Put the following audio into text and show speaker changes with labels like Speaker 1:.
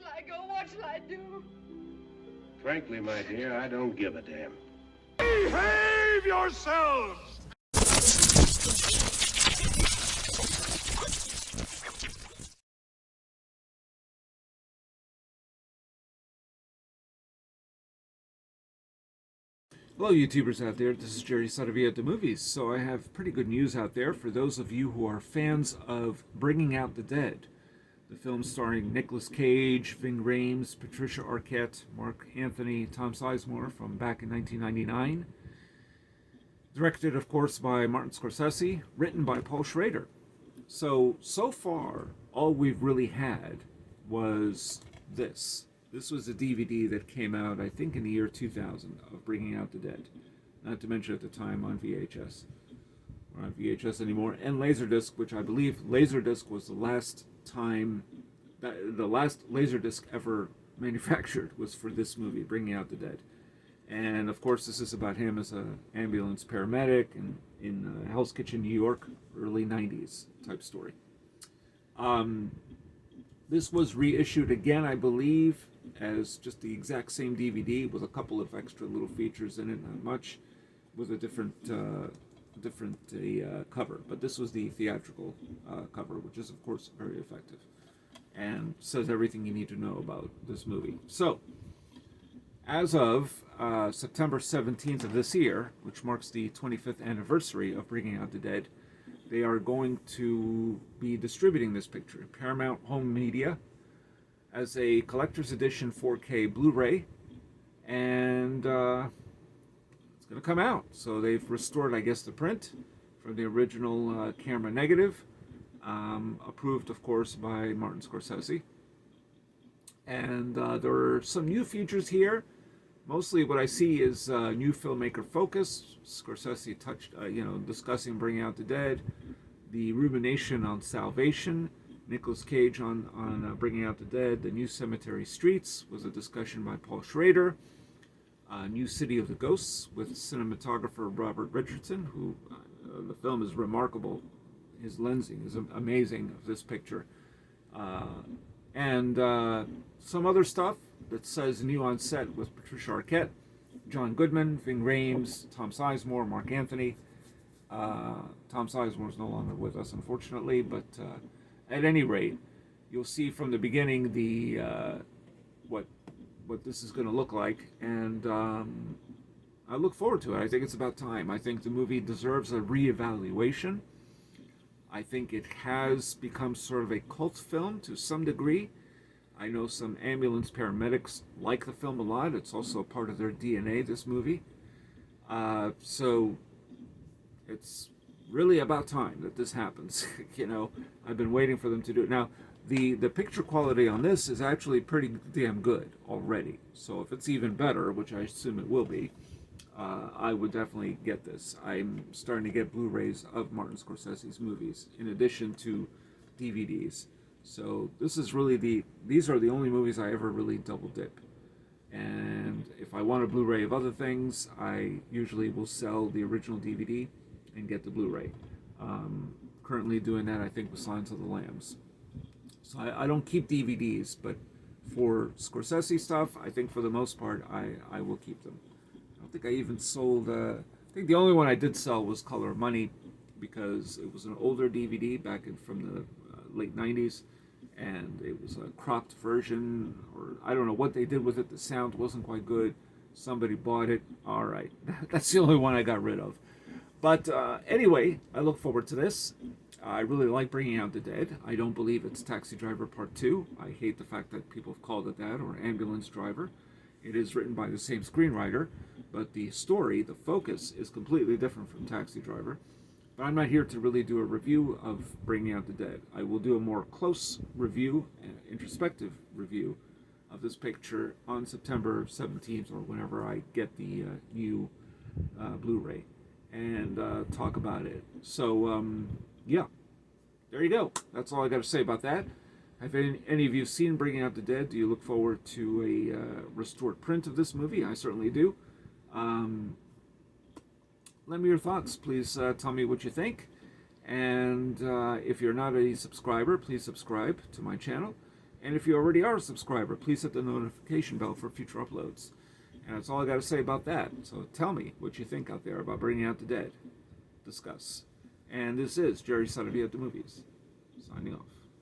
Speaker 1: shall I go? What shall I do?
Speaker 2: Frankly, my dear, I don't give a damn.
Speaker 3: Behave yourselves!
Speaker 4: Hello YouTubers out there, this is Jerry Saravia at the movies. So I have pretty good news out there for those of you who are fans of Bringing Out the Dead. The film starring Nicolas Cage, Ving Rhames, Patricia Arquette, Mark Anthony, Tom Sizemore from back in 1999. Directed, of course, by Martin Scorsese, written by Paul Schrader. So far, all we've really had was this. This was a DVD that came out, I think, in the year 2000 of Bringing Out the Dead. Not to mention at the time on VHS. Or not VHS anymore. And Laserdisc, which I believe Laserdisc was the last time, the last Laserdisc ever manufactured was for this movie, Bringing Out the Dead. And of course, this is about him as an ambulance paramedic in Hell's Kitchen, New York, early 90s type story. This was reissued again, I believe, as just the exact same DVD with a couple of extra little features in it, not much, with a different cover. But this was the theatrical cover, which is, of course, very effective and says everything you need to know about this movie. So, as of September 17th of this year, which marks the 25th anniversary of Bringing Out the Dead, they are going to be distributing this picture, Paramount Home Media, as a collector's edition 4K Blu Ray, and it's going to come out. So they've restored, I guess, the print from the original camera negative, approved, of course, by Martin Scorsese. And there are some new features here. Mostly what I see is new filmmaker focus. Scorsese touched, discussing Bringing Out the Dead, the rumination on salvation, Nicolas Cage on Bringing Out the Dead, the New Cemetery Streets was a discussion by Paul Schrader, New City of the Ghosts with cinematographer Robert Richardson, who the film is remarkable. His lensing is amazing of this picture. And some other stuff that says new on set with Patricia Arquette, John Goodman, Ving Rhames, Tom Sizemore, Mark Anthony. Tom Sizemore is no longer with us, unfortunately, but at any rate, you'll see from the beginning the what this is going to look like, and I look forward to it. I think it's about time. I think the movie deserves a reevaluation. I think it has become sort of a cult film to some degree. I know some ambulance paramedics like the film a lot. It's also part of their DNA, this movie. So it's really about time that this happens. I've been waiting for them to do it. Now, the picture quality on this is actually pretty damn good already. So if it's even better, which I assume it will be, I would definitely get this. I'm starting to get Blu-rays of Martin Scorsese's movies in addition to DVDs. So this is really these are the only movies I ever really double dip. And if I want a Blu-ray of other things, I usually will sell the original DVD and get the Blu-ray. Currently doing that, I think, with Silence of the Lambs. So I don't keep DVDs, but for Scorsese stuff, I think for the most part, I will keep them. I don't think I even sold, I think the only one I did sell was Color of Money, because it was an older DVD back from the late 90s, and it was a cropped version, or I don't know what they did with it. The sound wasn't quite good. Somebody bought it. All right. That's the only one I got rid of. But anyway, I look forward to this. I really like Bringing Out the Dead. I don't believe it's Taxi Driver Part 2. I hate the fact that people have called it that, or Ambulance Driver. It is written by the same screenwriter, but the story, the focus, is completely different from Taxi Driver. But I'm not here to really do a review of Bringing Out the Dead. I will do a more close review, introspective review of this picture on September 17th, or whenever I get the new Blu-ray, and talk about it. So, yeah, there you go. That's all I got to say about that. Have any of you seen Bringing Out the Dead? Do you look forward to a restored print of this movie? I certainly do. Let me your thoughts. Please tell me what you think. And if you're not a subscriber, please subscribe to my channel. And if you already are a subscriber, please hit the notification bell for future uploads. And that's all I got to say about that. So tell me what you think out there about Bringing Out the Dead. Discuss. And this is Jerry Saravia at the Movies, signing off.